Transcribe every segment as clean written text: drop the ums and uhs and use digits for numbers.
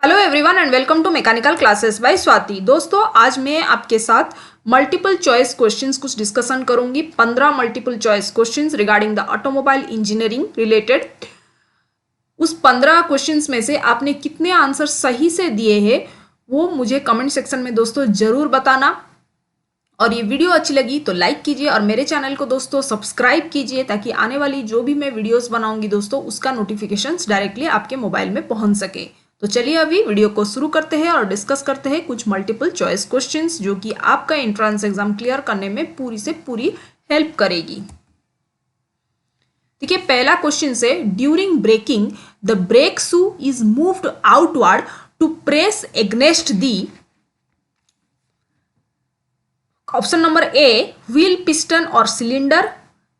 Hello everyone and welcome to mechanical classes by Swati. दोस्तों आज मैं आपके साथ मल्टीपल चॉइस क्वेश्चंस कुछ डिस्कशन करूंगी। 15 multiple choice questions regarding the automobile engineering related. उस 15 क्वेश्चंस में से आपने कितने आंसर सही से दिए हैं वो मुझे कमेंट सेक्शन में दोस्तों जरूर बताना। और ये वीडियो अच्छी लगी तो लाइक कीजिए और मेरे चैनल को दोस्तों सब्सक्राइब कीजिए ताकि आने वाली जो भी मैं वीडियोस बनाऊंगी दोस्तों उसका नोटिफिकेशंस डायरेक्टली आपके मोबाइल में पहुंच सके। तो चलिए अभी वीडियो को शुरू करते हैं और डिस्कस करते हैं कुछ मल्टीपल चॉइस क्वेश्चंस जो कि आपका एंट्रेंस एग्जाम क्लियर करने में पूरी से पूरी हेल्प करेगी। देखिए पहला क्वेश्चन से, during braking the brake shoe is moved outward to press against the. Option number A wheel, piston और cylinder,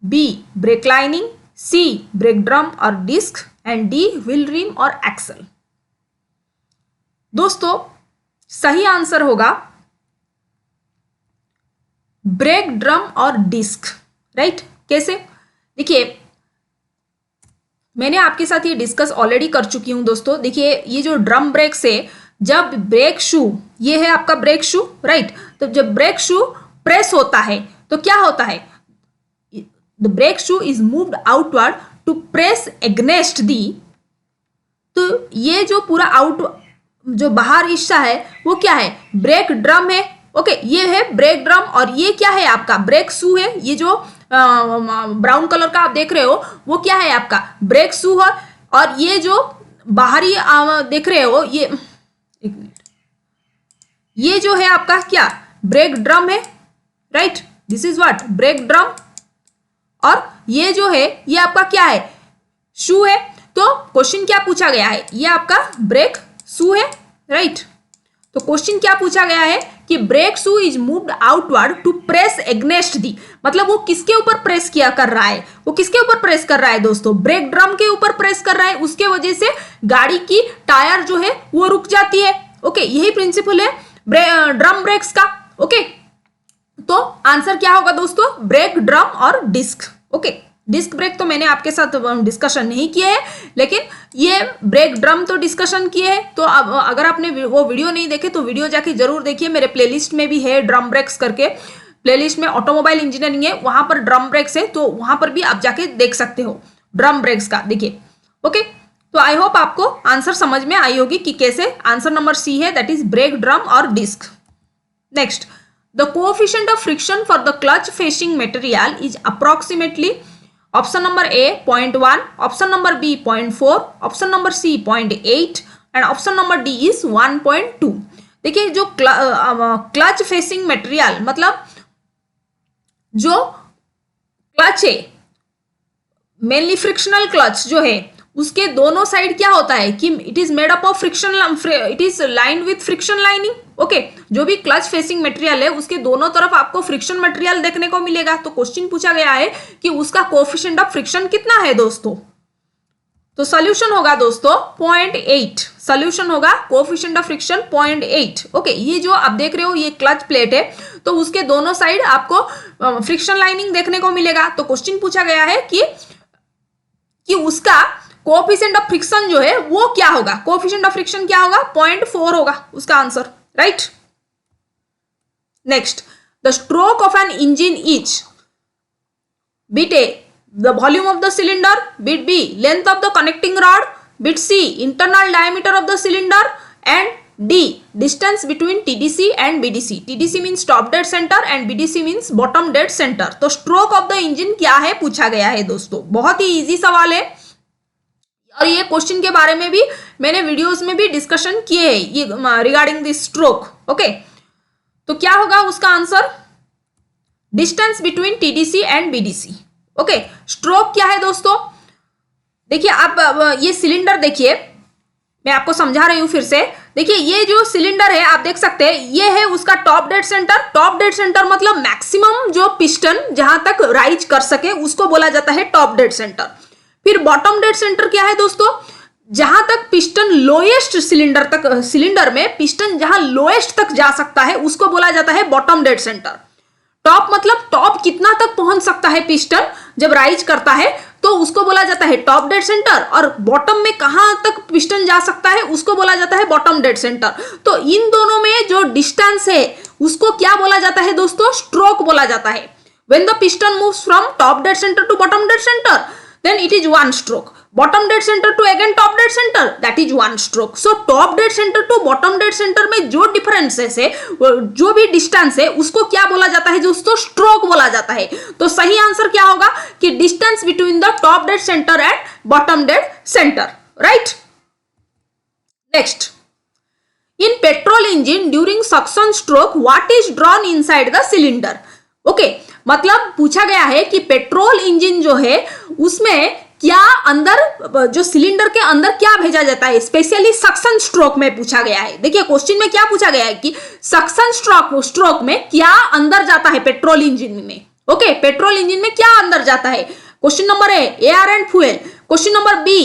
B brake lining, C brake drum और disc and D wheel rim और axle. दोस्तों सही answer होगा brake drum और disc. Right? कैसे? देखिए मैंने आपके साथ ये डिस्कस ऑलरेडी कर चुकी हूं दोस्तों। देखिए ये जो ड्रम ब्रेक से जब ब्रेक शू, ये है आपका ब्रेक शू, राइट? तो जब ब्रेक शू प्रेस होता है तो क्या होता है? The brake shoe is moved outward to press against the. तो ये जो पूरा जो बाहर हिस्सा है वो क्या है? ब्रेक ड्रम है। ओके, ये है ब्रेक ड्रम और ये क्या है आपका? ब्रेक शू है। ये जो ब्राउन कलर का आप देख रहे हो वो क्या है आपका? ब्रेक शू है। और ये जो बाहरी देख रहे हो ये, एक मिनट, ये जो है आपका क्या? ब्रेक ड्रम है। Right? This is what? Break drum. और ये जो है ये आपका क्या है? शू है। तो क्वेश्चन क्या पूछा गया है? ये आपका ब्रेक शू है। राइट? तो क्वेश्चन क्या पूछा गया है कि brake shoe is moved outward to press against the. मतलब वो किसके ऊपर प्रेस किया कर रहा है? वो किसके ऊपर प्रेस कर रहा है दोस्तों? ब्रेक ड्रम के ऊपर प्रेस कर रहा है। उसके वजह से गाड़ी की टायर जो है वो रुक जाती है। ओके, यही प्रिंसिपल है ड्रम ब्रेक्स का। ओके, तो आंसर क्या होगा दोस्तों? ब्रेक ड्रम और डिस्क। ओके, डिस्क ब्रेक तो मैंने आपके साथ डिस्कशन नहीं किया है, लेकिन ये ब्रेक ड्रम तो डिस्कशन किए हैं। तो अब अगर आपने वो वीडियो नहीं देखे तो वीडियो जाके जरूर देखिए। मेरे प्लेलिस्ट में भी है ड्रम ब्रेक्स करके, प्लेलिस्ट में ऑटोमोबाइल इंजीनियरिंग है, वहां पर ड्रम ब्रेक्स है, तो वहां पर भी आप जाके देख सकते हो ड्रम ब्रेक्स का। देखिए ओके, तो आई होप आपको आंसर समझ में आई होगी कि कैसे। आंसर नंबर सी है, दैट इज ब्रेक ड्रम और disc. Next, the coefficient of friction for the clutch facing material is approximately. Option number A 0.1, option number B 0.4, option number C 0.8 and option number D is 1.2। देखिए जो clutch facing material मतलब जो clutch है, mainly frictional clutch जो है, उसके दोनों side क्या होता है कि it is made up of friction, it is lined with friction lining. Okay, जो भी क्लच फेसिंग मटेरियल है उसके दोनों तरफ आपको फ्रिक्शन मटेरियल देखने को मिलेगा। तो क्वेश्चन पूछा गया है कि उसका कोएफिशिएंट ऑफ फ्रिक्शन कितना है दोस्तों? तो सॉल्यूशन होगा दोस्तों 0.8। सॉल्यूशन होगा कोएफिशिएंट ऑफ फ्रिक्शन 0.8। ओके, ये जो आप देख रहे हो ये क्लच प्लेट है, तो उसके दोनों साइड आपको फ्रिक्शन लाइनिंग देखने को मिलेगा। तो क्वेश्चन पूछा गया है कि उसका कोएफिशिएंट ऑफ फ्रिक्शन जो है वो क्या होगा? कोएफिशिएंट ऑफ फ्रिक्शन क्या होगा? 0.4 होगा उसका answer. Right? Next, the stroke of an engine is bit A the volume of the cylinder, bit B length of the connecting rod, bit C internal diameter of the cylinder and D distance between TDC and BDC. TDC means top dead centre and BDC means bottom dead centre. तो stroke of the engine क्या है पूछा गया है दोस्तों। बहुत ही easy सवाल है और ये क्वेश्चन के बारे में भी मैंने वीडियोस में भी डिस्कशन किए हैं ये रिगार्डिंग दिस स्ट्रोक। ओके, तो क्या होगा उसका answer? Distance between TDC and BDC. Okay, stroke क्या है दोस्तों? देखिए आप ये सिलेंडर देखिए, मैं आपको समझा रही हूं फिर से। देखिए ये जो सिलेंडर है आप देख सकते हैं, ये है उसका top dead centre. Top dead centre मतलब मैक्सिमम जो पिस्टन जहां तक राइज कर सके उसको बोला जाता है टॉप डेड सेंटर। फिर बॉटम डेड सेंटर क्या है दोस्तों? जहां तक पिस्टन लोएस्ट सिलेंडर तक, सिलेंडर में पिस्टन जहां लोएस्ट तक जा सकता है उसको बोला जाता है बॉटम डेड सेंटर। टॉप मतलब टॉप कितना तक पहुंच सकता है पिस्टन जब राइज करता है, तो उसको बोला जाता है टॉप डेड सेंटर, और बॉटम में कहां तक पिस्टन जा सकता है उसको बोला जाता है बॉटम डेड सेंटर। तो इन दोनों में जो डिस्टेंस है उसको क्या बोला जाता है दोस्तों? स्ट्रोक बोला जाता है। When the piston moves from top dead centre to bottom dead centre, then it is one stroke. Bottom dead centre to again top dead centre, that is one stroke. So top dead centre to bottom dead centre में जो differences है, जो भी distance है, उसको क्या बोला जाता है दोस्तों? स्ट्रोक बोला जाता है। तो सही आंसर क्या होगा कि distance between the top dead centre and bottom dead centre, right. Next, in petrol engine during suction stroke what is drawn inside the cylinder? Okay, मतलब पूछा गया है कि पेट्रोल इंजन जो है उसमें क्या अंदर, जो सिलेंडर के अंदर क्या भेजा जाता है, स्पेशली सक्शन स्ट्रोक में पूछा गया है। देखिए क्वेश्चन में क्या पूछा गया है कि सक्शन स्ट्रोक में क्या अंदर जाता है पेट्रोल इंजन में। ओके, पेट्रोल इंजन में क्या अंदर जाता है? Question number A, air and fuel. Question number B,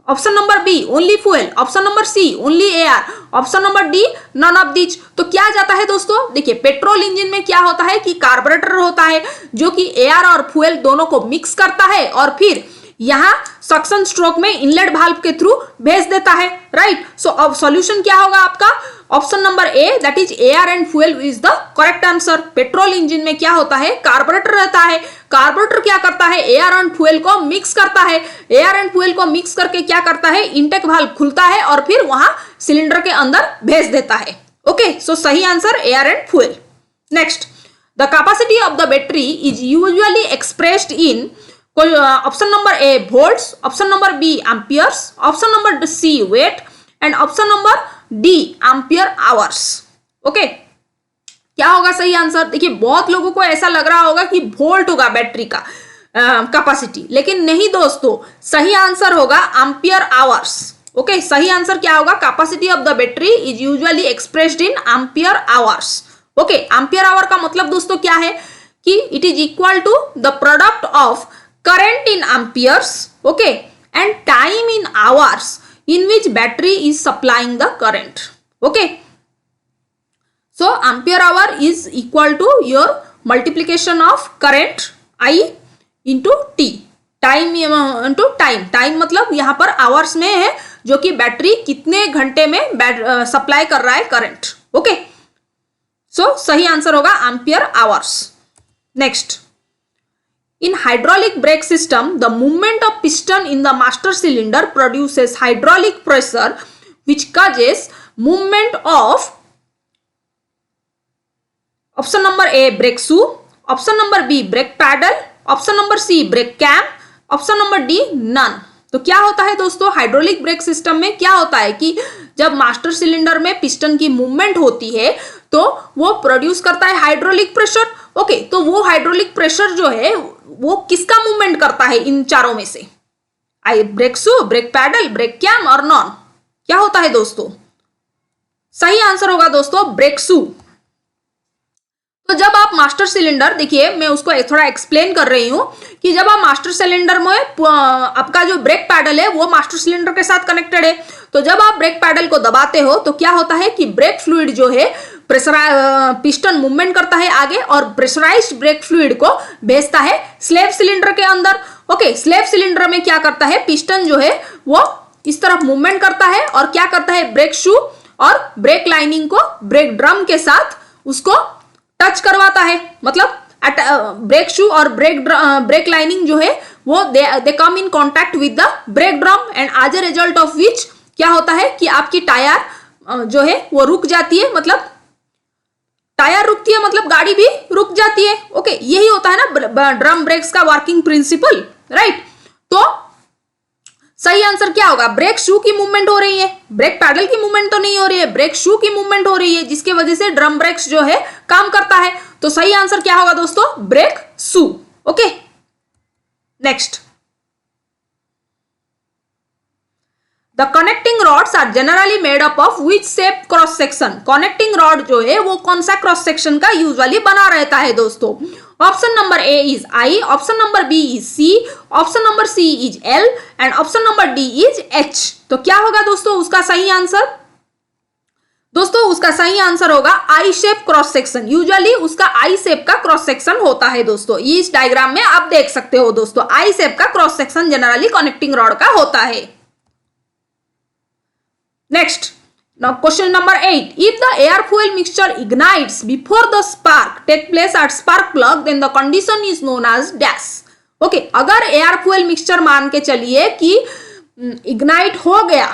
option number B only fuel, option number C only air, option number D none of these. तो क्या जाता है दोस्तों? देखिए पेट्रोल इंजन में क्या होता है कि कार्बोरेटर होता है जो कि एयर और फ्यूल दोनों को मिक्स करता है और फिर यहां सक्शन स्ट्रोक में इनलेट वाल्व के थ्रू भेज देता है, राइट। सो अब सॉल्यूशन क्या होगा आपका? Option number A, that is air and fuel is the correct answer. Petrol engine में क्या होता है? कार्बोरेटर रहता है। कार्बोरेटर क्या करता है? एयर एंड फ्यूल को मिक्स करता है। एयर एंड फ्यूल को मिक्स करके क्या करता है? इनटेक वाल्व खुलता है और फिर वहां सिलेंडर के अंदर भेज देता है। ओके, सो सही answer air and fuel. Next, the capacity of the battery is usually expressed in, option number A volts, option number B amperes, option number C weight and option number D ampere hours. Okay, क्या होगा सही answer? देखिए बहुत लोगों को ऐसा लग रहा होगा कि वोल्ट होगा बैटरी का कैपेसिटी, लेकिन नहीं दोस्तों, सही आंसर होगा एम्पियर आवर्स। ओके, सही आंसर क्या होगा? Capacity of the battery is usually expressed in ampere hours. Okay, ampere hour का मतलब दोस्तों क्या है कि it is equal to the product of current in amperes, okay, and time in hours in which battery is supplying the current. Okay, so ampere hour is equal to your multiplication of current I into T, time into time। time मतलब यहाँ पर hours में है जो कि battery कितने घंटे में सप्लाई कर रहा है करंट। ओके, सो सही आंसर होगा ampere hours. Next, in hydraulic brake system the movement of piston in the master cylinder produces hydraulic pressure which causes movement of, option number A brake shoe, option number B brake pedal, option number C brake cam, option number D none। तो क्या होता है दोस्तों? Hydraulic brake system में क्या होता है कि जब मास्टर सिलेंडर में पिस्टन की मूवमेंट होती है तो वो प्रोड्यूस करता है हाइड्रोलिक प्रेशर। ओके, तो वो हाइड्रोलिक प्रेशर जो है वो किसका मूवमेंट करता है इन चारों में से? I brake shoe, brake pedal, brake cam और नॉन। क्या होता है दोस्तों? सही आंसर होगा दोस्तों ब्रेक शू। तो जब आप मास्टर सिलेंडर, देखिए मैं उसको थोड़ा एक्सप्लेन कर रही हूं कि जब आप मास्टर सिलेंडर में आपका जो ब्रेक पैडल है वो मास्टर सिलेंडर के साथ कनेक्टेड है, तो जब आप ब्रेक पैडल को दबाते हो तो क्या होता है कि ब्रेक फ्लूइड जो है पिस्टन मूवमेंट करता है आगे और प्रेशराइज्ड ब्रेक फ्लूइड को भेजता है स्लेव सिलेंडर के अंदर। ओके, स्लेव सिलेंडर में क्या करता है? पिस्टन जो है वो इस तरफ मूवमेंट करता है और क्या करता है? ब्रेक शू और ब्रेक लाइनिंग को ब्रेक ड्रम के साथ उसको टच करवाता है। मतलब ब्रेक शू और ब्रेक लाइनिंग जो है वो they come in contact with the brake drum and as a result of which क्या होता है कि आपकी टायर जो है वो रुक जाती है। मतलब टायर रुकती है मतलब गाड़ी भी रुक जाती है। ओके, यही होता है ना ड्रम ब्रेक्स का वर्किंग प्रिंसिपल, राइट। तो सही आंसर क्या होगा? ब्रेक शू की मूवमेंट हो रही है, ब्रेक पैडल की मूवमेंट तो नहीं हो रही है, ब्रेक शू की मूवमेंट हो रही है जिसकी वजह से ड्रम ब्रेक्स जो है काम करता है। तो सही आंसर क्या होगा दोस्तों? Brake shoe. Okay, next, the connecting rods are generally made up of which shape cross section? Connecting rod जो है वो कौन सा क्रॉस सेक्शन का यूजुअली बना रहता है दोस्तों? Option number A is I, option number B is C, option number C is L and option number D is H. तो क्या होगा दोस्तों उसका सही आंसर? दोस्तों उसका सही आंसर होगा आई शेप क्रॉस सेक्शन। यूजुअली उसका आई शेप का क्रॉस सेक्शन होता है दोस्तों, ये इस डायग्राम में आप देख सकते हो दोस्तों, आई शेप का cross section generally connecting rod का होता है। Next, now question number 8, if the air fuel mixture ignites before the spark take place at spark plug then the condition is known as dash। Okay, अगर air fuel mixture मान के चलिए कि ignite हो गया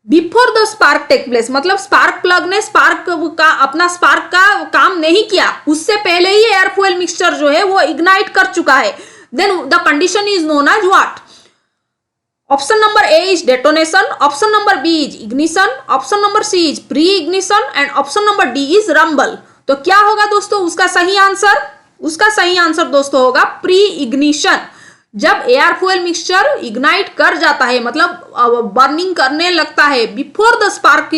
before the spark take place, मतलब spark plug ने अपना स्पार्क का काम नहीं किया, उससे पहले ही एयर फ्यूल मिक्सचर जो है वो इग्नाइट कर चुका है, then the condition is known as what? Option number A is detonation, option number B is ignition, option number C is pre ignition and option number D is rumble. तो क्या होगा दोस्तों उसका सही आंसर? उसका सही आंसर दोस्तों होगा प्री इग्निशन। जब एयर फ्यूल मिक्सचर इग्नाइट कर जाता है, मतलब बर्निंग करने लगता है before the spark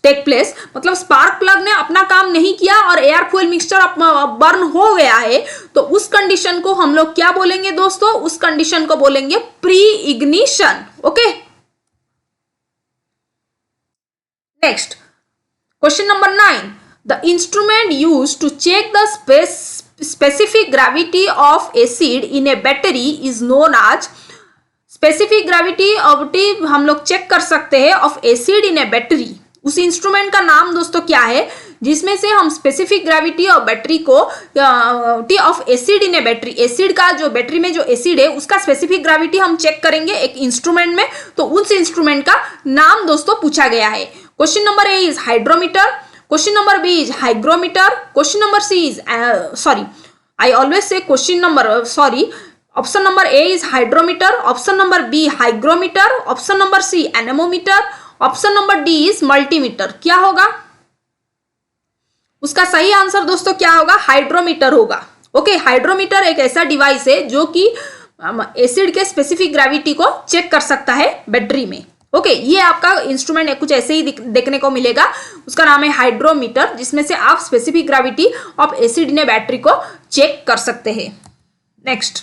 take place, मतलब स्पार्क प्लग ने अपना काम नहीं किया और एयर फ्यूल मिक्सचर बर्न हो गया है, तो उस कंडीशन को हम लोग क्या बोलेंगे दोस्तों? उस कंडीशन को बोलेंगे pre ignition. Okay, next question number 9, the instrument used to check the specific gravity of acid in a battery is known as, specific gravity हम लोग चेक कर सकते हैं of acid in a battery, उस instrument का नाम दोस्तों क्या है जिसमें से हम स्पेसिफिक ग्रेविटी ऑफ बैटरी को of acid in a battery, acid का जो बैटरी में जो एसिड है उसका स्पेसिफिक ग्रेविटी हम चेक करेंगे एक इंस्ट्रूमेंट में, तो उस इंस्ट्रूमेंट का नाम दोस्तों पूछा गया है। Question number A is hydrometer, question number B is hygrometer, question number C is option number A is hydrometer, option number B hygrometer, option number C anemometer, option number D is multimeter। क्या होगा उसका सही answer दोस्तों? क्या होगा? Hydrometer होगा। Okay, hydrometer एक ऐसा डिवाइस है जो कि एसिड के स्पेसिफिक ग्रेविटी को चेक कर सकता है बैटरी में। ओके, ये आपका इंस्ट्रूमेंट कुछ ऐसे ही देखने को मिलेगा, उसका नाम है हाइड्रोमीटर, जिसमें से आप specific gravity of acid in a battery को चेक कर सकते हैं। Next,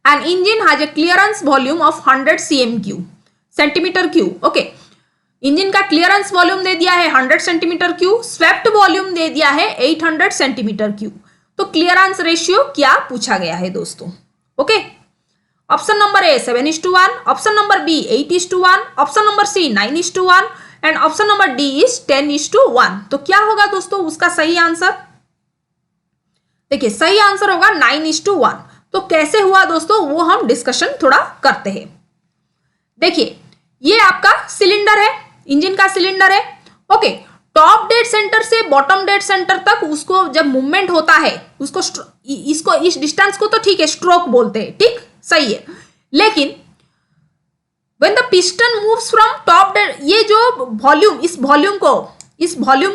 an engine has a clearance volume of 100 cm3 centimetre cube. Okay, engine का क्लियरेंस वॉल्यूम दे दिया है 100 सेंटीमीटर क्यूब, स्वेप्ट वॉल्यूम दे दिया है 800 सेंटीमीटर क्यूब। तो क्लियरेंस रेशियो क्या पूछा गया है दोस्तों? Okay, option number A 7:1, option number B 8:1, option number C 9:1 and option number D is 10:1। तो क्या होगा दोस्तों उसका सही आंसर? देखिए सही आंसर होगा 9:1। तो कैसे हुआ दोस्तों वो हम डिस्कशन थोड़ा करते हैं। देखिए ये आपका सिलेंडर है, इंजन का सिलेंडर है। ओके, टॉप डेड सेंटर से बॉटम डेड सेंटर तक उसको जब मूवमेंट होता है उसको इसको इस डिस्टेंस को तो ठीक है स्ट्रोक बोलते हैं, ठीक सही है, लेकिन when the piston moves from top dead, ये जो वॉल्यूम इस वॉल्यूम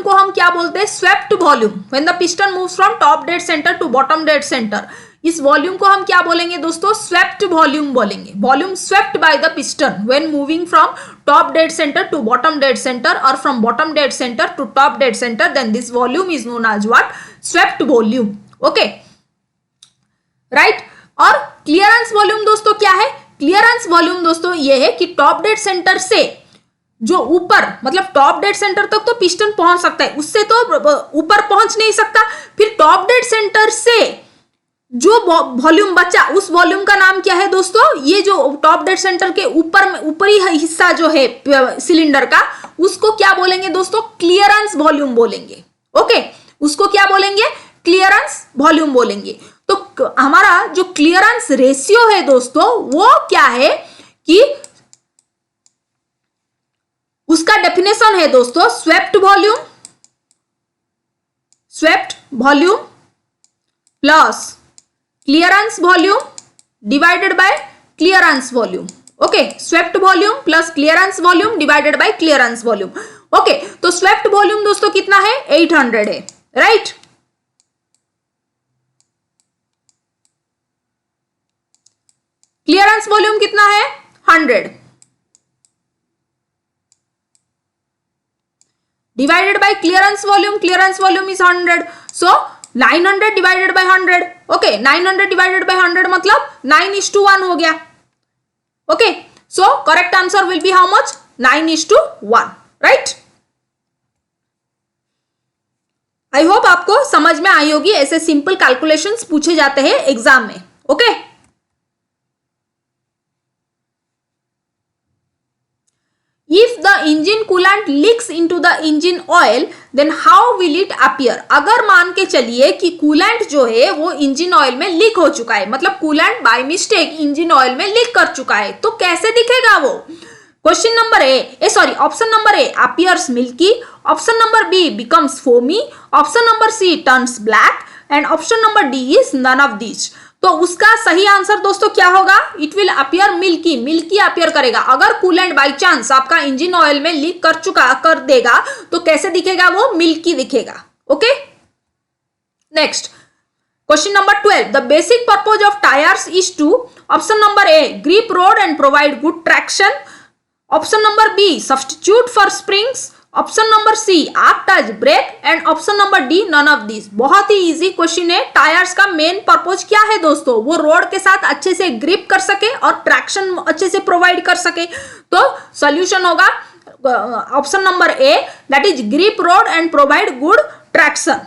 को हम क्या बोलते हैं? Swept volume. when the piston moves from top dead center to bottom dead center, इस वॉल्यूम को हम क्या बोलेंगे दोस्तों? स्वेप्ट वॉल्यूम बोलेंगे। Volume swept by the piston when moving from top dead centre to bottom dead centre और from bottom dead centre to top dead centre, then this volume is known as what? Swept volume. Okay, right. और clearance volume दोस्तों क्या है? Clearance volume दोस्तों ये है कि top dead centre से जो ऊपर, मतलब टॉप डेड सेंटर तक तो पिस्टन पहुंच सकता है, उससे तो ऊपर पहुंच नहीं सकता, फिर टॉप डेड सेंटर से जो वॉल्यूम बचा उस वॉल्यूम का नाम क्या है दोस्तों? ये जो टॉप डेड सेंटर के ऊपरी हिस्सा जो है सिलेंडर का, उसको क्या बोलेंगे दोस्तों? क्लियरेंस वॉल्यूम बोलेंगे। ओके, उसको क्या बोलेंगे? क्लियरेंस वॉल्यूम बोलेंगे। तो हमारा जो क्लियरेंस रेशियो है दोस्तों वो क्या है कि उसका डेफिनेशन है दोस्तों swept volume plus clearance volume divided by clearance volume. Okay, swept volume plus clearance volume divided by clearance volume. Okay, तो स्वेप्ट वॉल्यूम दोस्तों कितना है? 800 है, राइट। क्लियरेंस वॉल्यूम कितना है? 100 divided by clearance volume is 100, so 900 divided by 100। Okay, 900 divided by 100 मतलब 9:1 हो गया। Okay, so correct answer will be how much? 9:1, right. I hope आपको समझ में आई होगी, ऐसे सिंपल कैलकुलेशंस पूछे जाते हैं एग्जाम में, okay. If the engine coolant leaks into the engine oil, then how will it appear? अगर मान के चलिए कि कूलेंट जो है वो इंजन ऑयल में लीक हो चुका है, मतलब coolant by mistake engine oil में लीक कर चुका है, तो कैसे दिखेगा वो? Question number option number A appears milky, option number B becomes foamy, option number C turns black and option number D is none of these। तो उसका सही आंसर दोस्तों क्या होगा? It will appear milky, milky appear करेगा। अगर coolant by chance आपका engine oil में लीक कर देगा तो कैसे दिखेगा वो? मिल्की दिखेगा, okay. Next question number 12, the basic purpose of tyres is to, option number A grip road and provide good traction, option number B substitute for springs, option number C act as brake and option number D none of this. बहुत ही easy question है। Tyres का main purpose क्या है दोस्तों? वो road के साथ अच्छे से ग्रिप कर सके और ट्रैक्शन अच्छे से प्रोवाइड कर सके। तो सॉल्यूशन होगा option number A, that is grip road and provide good traction.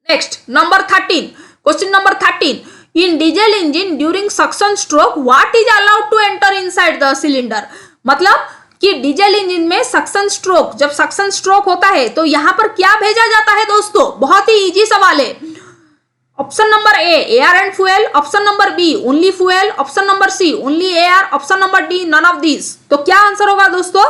Next number 13, question number 13, in diesel engine during suction stroke what is allowed to enter inside the cylinder? मतलब कि diesel engine में suction stroke, जब suction stroke होता है तो यहां पर क्या भेजा जाता है दोस्तों? बहुत ही इजी सवाल है। Option number A air and fuel, option number B only fuel, option number C only air, option number D none of this. तो क्या आंसर होगा दोस्तों?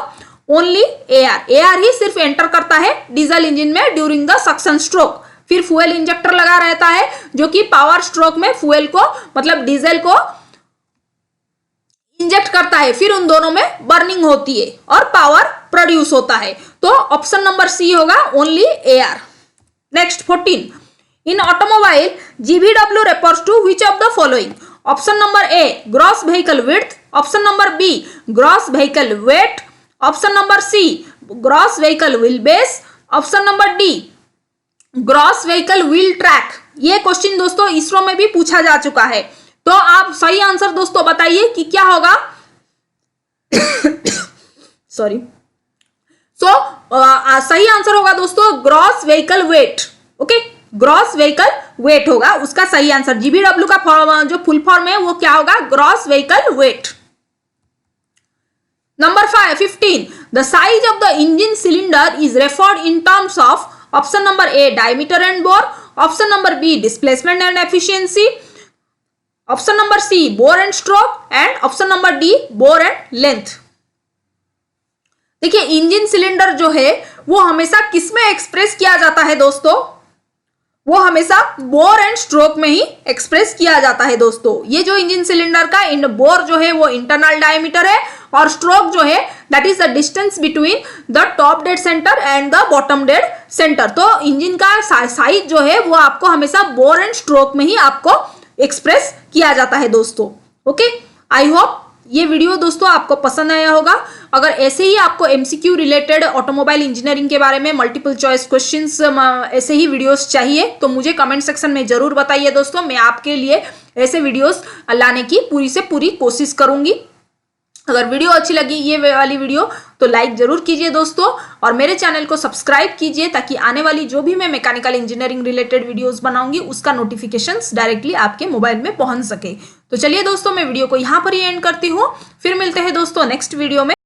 Only air. एयर ही सिर्फ एंटर करता है डीजल इंजन में ड्यूरिंग द सक्शन स्ट्रोक। फिर fuel injector लगा रहता है जो कि पावर स्ट्रोक में फ्यूल को, मतलब डीजल को इंजेक्ट करता है, फिर उन दोनों में बर्निंग होती है और पावर प्रोड्यूस होता है। तो ऑप्शन नंबर सी होगा only air. Next 14, in automobile GVW refers to which of the following? Option number A gross vehicle width, option number B gross vehicle weight, option number C gross vehicle wheel base, option number D gross vehicle wheel track. ये question दोस्तों इसरो में भी पूछा जा चुका है। तो आप सही आंसर दोस्तों बताइए कि क्या होगा? सॉरी। सही आंसर होगा दोस्तों gross vehicle wait, okay. Gross vehicle wait होगा उसका सही आंसर। जीबीडब्ल्यू का जो फुल फॉर्म है वो क्या होगा? Gross vehicle weight. Number 15, the size of the engine cylinder is referred in terms of, option number A diameter and bore, option number B displacement and efficiency, option number C bore and stroke and option number D bore and length. देखिए engine cylinder जो है वो हमेशा किस में express किया जाता है दोस्तों? वो हमेशा बोर एंड स्ट्रोक में ही एक्सप्रेस किया जाता है दोस्तों। ये जो इंजन सिलेंडर का बोर जो है वो इंटरनल डायमीटर है और स्ट्रोक जो है that is the distance between the top dead centre and the bottom dead centre. तो इंजन का साइज जो है वो आपको हमेशा बोर एंड स्ट्रोक में ही आपको एक्सप्रेस किया जाता है दोस्तों, ओके। आई होप ये वीडियो दोस्तों आपको पसंद आया होगा। अगर ऐसे ही आपको एमसीक्यू रिलेटेड ऑटोमोबाइल इंजीनियरिंग के बारे में मल्टीपल चॉइस क्वेश्चंस ऐसे ही वीडियोस चाहिए तो मुझे कमेंट सेक्शन में जरूर बताइए दोस्तों। मैं आपके लिए ऐसे वीडियोस लाने की पूरी से पूरी कोशिश करूंगी। अगर वीडियो अच्छी लगी ये वाली वीडियो तो लाइक जरूर कीजिए दोस्तों और मेरे चैनल को सब्सक्राइब कीजिए ताकि आने वाली जो भी मैं मैकेनिकल इंजीनियरिंग रिलेटेड वीडियोस बनाऊंगी उसका नोटिफिकेशंस डायरेक्टली आपके मोबाइल में पहुंच सके। तो चलिए दोस्तों मैं वीडियो को यहाँ पर ही एंड करती हूँ। फिर मिलते हैं दोस्तों नेक्स्ट वीडियो में।